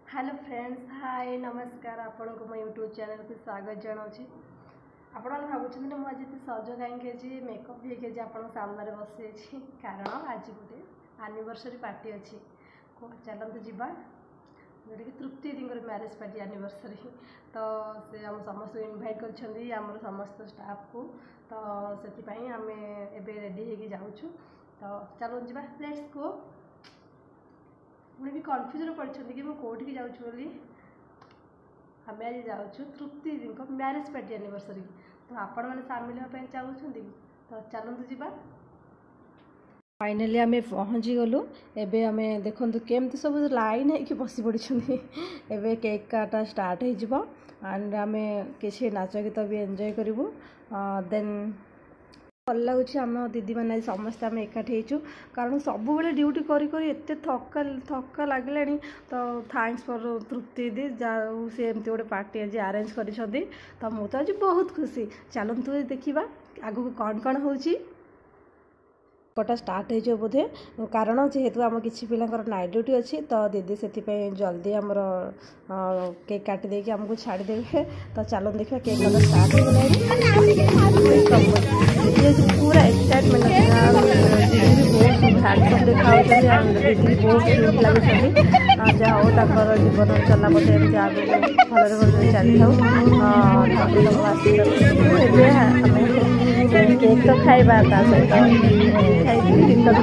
Hello friends, हाय नमस्कार। आपण को मो यूट्यूब चैनल को स्वागत जनाऊँ। आपण भावुँ मुझे सज कहीं मेकअप भी आप सामने बस कारण आज गोटे एनिवर्सरी पार्टी अच्छी चलते जीवा जोटा कि तृप्ति दीदी मैरेज पार्टी एनिवर्सरी। तो से आम समस्त इनभाइट कर समस्त स्टाफ को। तो से आम ए रेडी हो जाऊँ। तो चलो जी लेट्स गो। मुझे भी कन्फ्यूजन पड़ती कि कौटी जाऊँ। आम आज जाऊँ तृप्ति दीदी मैरेज पार्टी एनिवर्सरी। तो आपण मैंने सामिल होगा चाहते तो चलते जीवा। फाइनाली आम पहुँची गलु। एबे आम देखु केमती सब लाइन है बसी पड़ी। एबे केक काटा स्टार्ट हो एंड आम किसी नाच गीत भी एंजॉय करूँ। देन भल लगुच आम दीदी मैंने समस्त आम एकाठी हो कारण सब ड्यूटी करी एत थका लगे। तो थैंक्स फॉर तृप्ति दीदी जाऊ सी एमती गोटे पार्टी आज अरेंज कर। तो मुझे आज बहुत खुशी। चलतु देखा आगू कौन कौन हो कटा स्टार्ट हो बोधे कारण जेहेतु आम किसी पिलांकर नाइट ड्यूटी अच्छी। तो दीदी से जल्दी आमर केक काटी देकी आमको छाड़देवे। तो चलो देखा केक कटा स्टार्ट हो पूरा एक्साइटमेंट हैंडसम देखा दीदी बहुत क्यूट लगे। जहाँ हो जीवन चला बोधे एमती आगे भल भल चली केक तो खाइबा सहित खाई टिकटक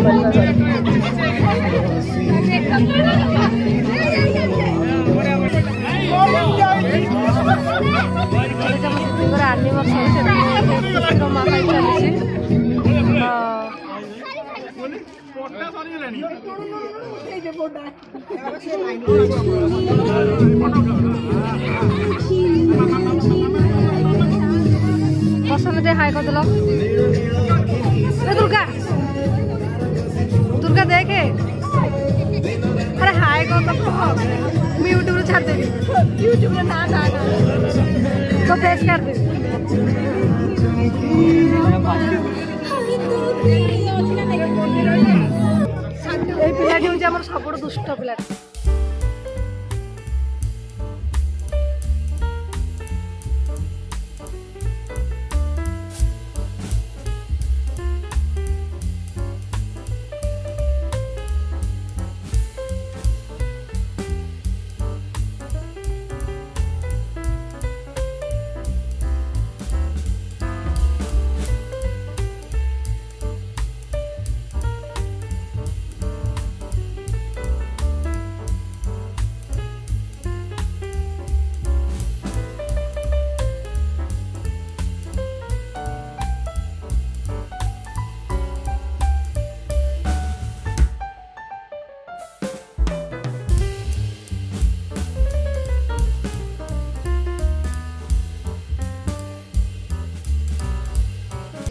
पसंद हाय कर दिल दुर्गा दुर्गा देखे। अरे हाय कर तो यूट्यूब छाड़ देवी। यूट्यूब ना तो फेस कर दे। पिलाटी हूँ आम सब दुष्ट पिला।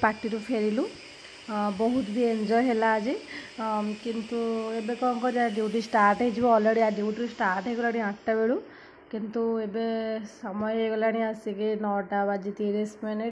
पार्टी रू फेरिलु बहुत भी एंजॉय है आज। किंतु एबे कौन कर ड्यूटी स्टार्ट हो ऑलरेडी ड्यूटी स्टार्ट हो गला 8टा बेलू। किंतु एबे समय हो गला आसिक 9टा बाजी 30 मिनिट।